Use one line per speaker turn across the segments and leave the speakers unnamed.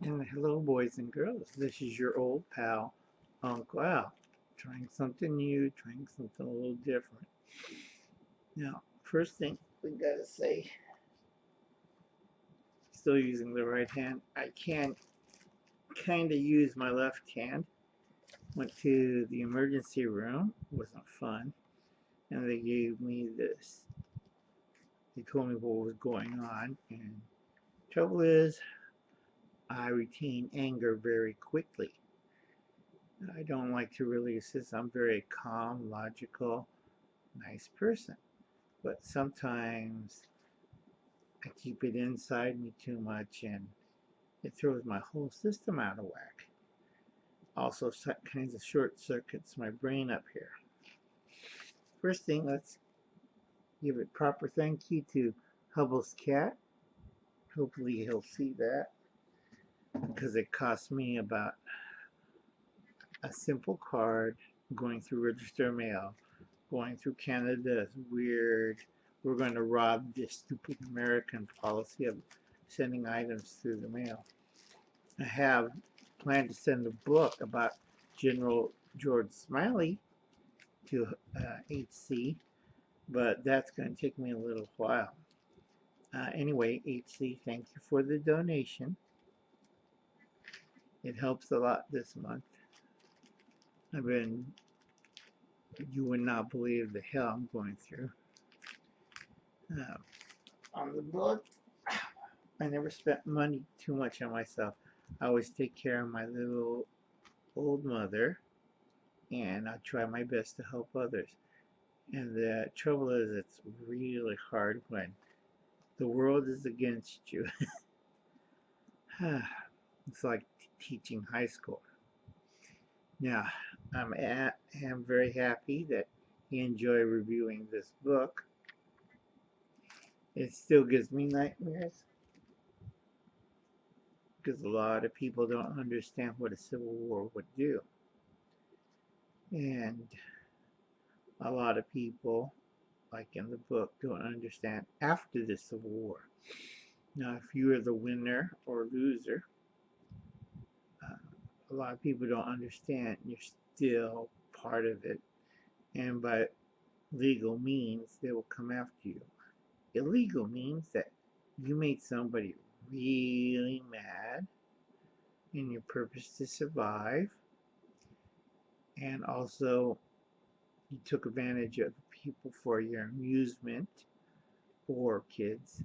And hello, boys and girls. This is your old pal, Uncle Al, trying something new, trying something a little different. Now, first thing we gotta say, still using the right hand. I can kind of use my left hand. Went to the emergency room. Wasn't fun. And they gave me this. They told me what was going on. And trouble is, I retain anger very quickly. I don't like to release this. I'm very calm, logical, nice person. But sometimes I keep it inside me too much and it throws my whole system out of whack. Also kinds of short circuits my brain up here. First thing, let's give a proper thank you to Hubbles cat. Hopefully he'll see that because it cost me about a simple card going through register mail, going through Canada's weird, we're going to rob this stupid American policy of sending items through the mail. I have planned to send a book about General George Smiley to HC, but that's going to take me a little while. Anyway, HC, thank you for the donation. It helps a lot this month. You would not believe the hell I'm going through. Uh, on the book, I never spent money too much on myself. I always take care of my little old mother, and I try my best to help others. And the trouble is, it's really hard when the world is against you. It's like teaching high school. Now, am very happy that you enjoy reviewing this book. It still gives me nightmares because a lot of people don't understand what a civil war would do. And a lot of people, like in the book, don't understand after the Civil War. Now, if you are the winner or loser, a lot of people don't understand you're still part of it. And by legal means, they will come after you. Illegal means that you made somebody really mad in your purpose to survive, and also you took advantage of people for your amusement or kids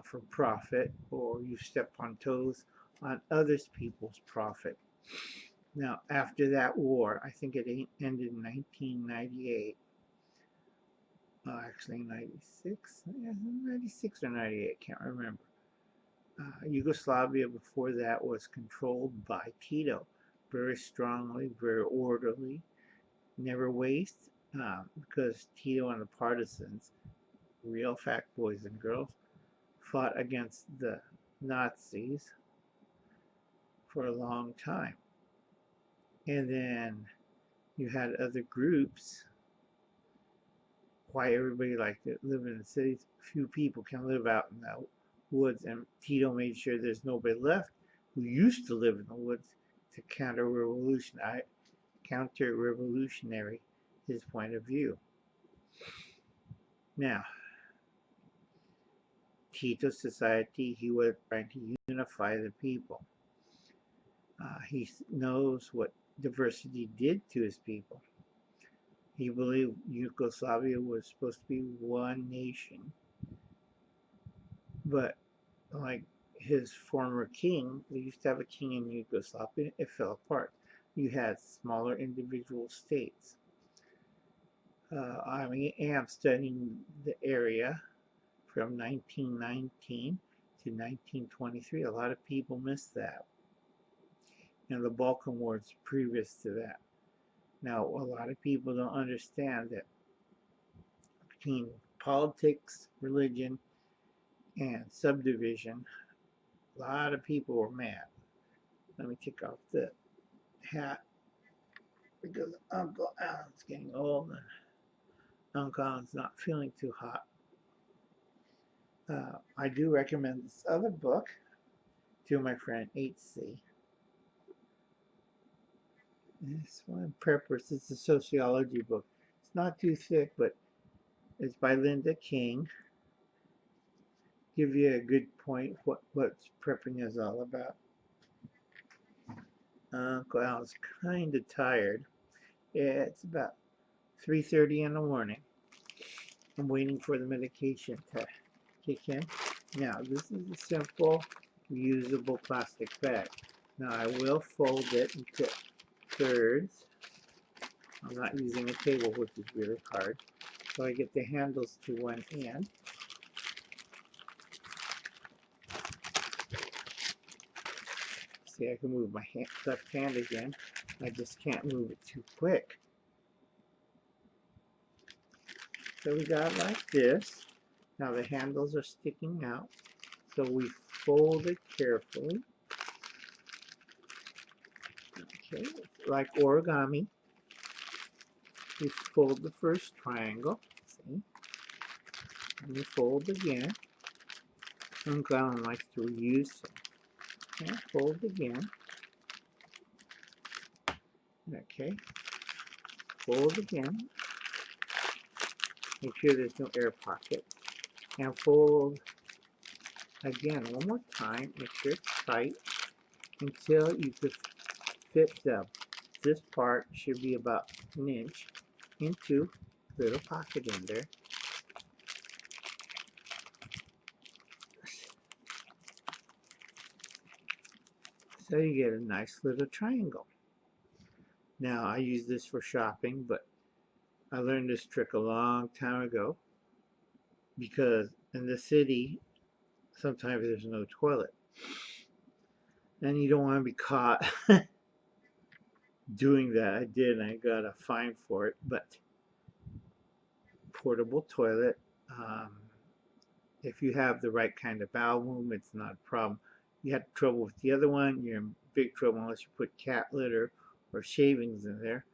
for profit, or you step on toes on others people's profit. Now, after that war, I think it ended in 1998. Actually, 96, 96 or 98, can't remember. Yugoslavia before that was controlled by Tito, very strongly, very orderly, never waste, because Tito and the partisans, real fact boys and girls, fought against the Nazis for a long time. And then you had other groups. Why everybody liked to live in the cities, few people can live out in the woods, and Tito made sure there's nobody left who used to live in the woods to counter-revolutionary his point of view. Now, Tito's society, he was trying to unify the people. He knows what diversity did to his people. He believed Yugoslavia was supposed to be one nation, but like his former king, they used to have a king in Yugoslavia, it fell apart. You had smaller individual states. I am studying the area from 1919 to 1923. A lot of people miss that. And the Balkan Wars previous to that. Now, a lot of people don't understand that between politics, religion, and subdivision, a lot of people were mad. Let me take off the hat because Uncle Alan's getting old and Uncle Alan's not feeling too hot. I do recommend this other book. to my friend HC. This one, Preppers, it's a sociology book. It's not too thick, but it's by Linda King. Give you a good point what prepping is all about. Uncle Al's kind of tired. Yeah, it's about 3:30 in the morning. I'm waiting for the medication to kick in. Now, this is a simple, reusable plastic bag. Now, I will fold it into thirds. I'm not using a table, which is really hard. So I get the handles to one end. See, I can move my left hand again. I just can't move it too quick. So we got it like this. Now the handles are sticking out. So we fold it carefully. Okay, like origami. We fold the first triangle. See? And we fold again. Uncle Alan likes to reuse some. Okay, fold again. Okay, fold again. Make sure there's no air pocket. And fold again one more time. Make sure it's tight until you can fit this part should be about an inch into a little pocket in there. So you get a nice little triangle. Now I use this for shopping, but I learned this trick a long time ago because in the city sometimes there's no toilet and you don't want to be caught doing that. I did, and I got a fine for it, but portable toilet, if you have the right kind of bowel movement, it's not a problem. You had trouble with the other one, you're in big trouble unless you put cat litter or shavings in there.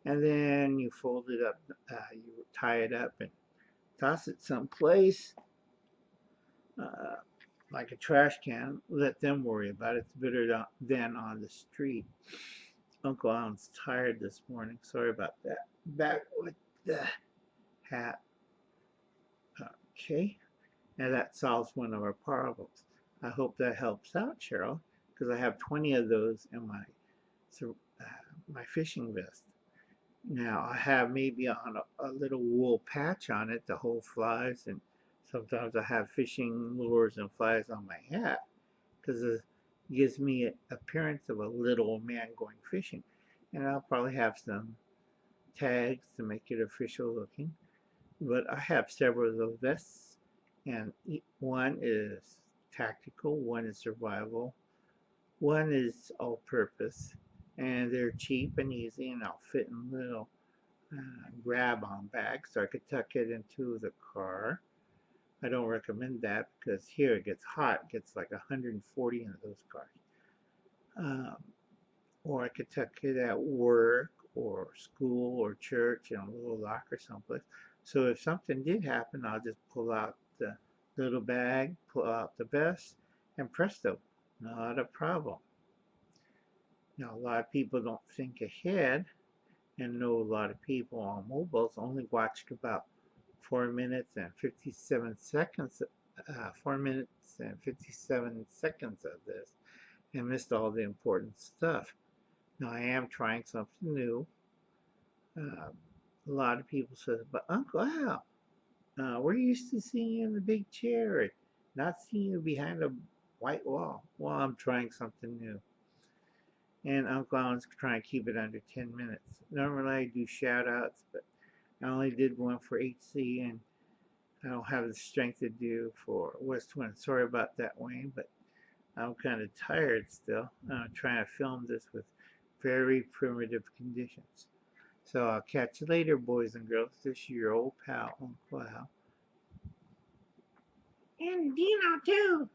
And then you fold it up, you tie it up and toss it someplace, like a trash can. Let them worry about it. It's better than on the street. Uncle Alan's tired this morning. Sorry about that. Back with the hat. Okay. And that solves one of our problems. I hope that helps out, Cheryl, because I have 20 of those in my fishing vest. Now I have maybe on a little wool patch on it to hold flies, and sometimes I have fishing lures and flies on my hat because it gives me an appearance of a little man going fishing. And I'll probably have some tags to make it official looking. But I have several of those vests, and one is tactical, one is survival, one is all-purpose, and they're cheap and easy, and I'll fit in little grab-on bags, so I could tuck it into the car. I don't recommend that because here it gets hot. It gets like 140 in those cars. Or I could tuck it at work or school or church in a little locker someplace. So if something did happen, I'll just pull out the little bag, pull out the vest, and presto, not a problem. Now, a lot of people don't think ahead and know a lot of people on mobiles only watched about 4 minutes and 57 seconds, 4 minutes and 57 seconds of this and missed all the important stuff. Now, I am trying something new. A lot of people say, but Uncle Al, we're used to seeing you in the big chair and not seeing you behind a white wall. Well, I'm trying something new. And Uncle Alan's trying to keep it under 10 minutes. Normally I do shout outs, but I only did one for HC and I don't have the strength to do for West Wind. Sorry about that, Wayne, but I'm kind of tired still. I'm trying to film this with very primitive conditions. So I'll catch you later, boys and girls. This is your old pal, Uncle Al. And Dino, too.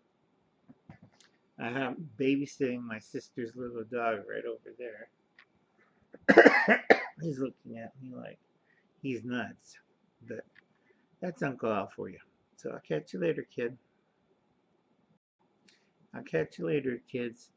I have babysitting my sister's little dog right over there. He's looking at me like he's nuts. But that's Uncle Al for you. So I'll catch you later, kid. I'll catch you later, kids.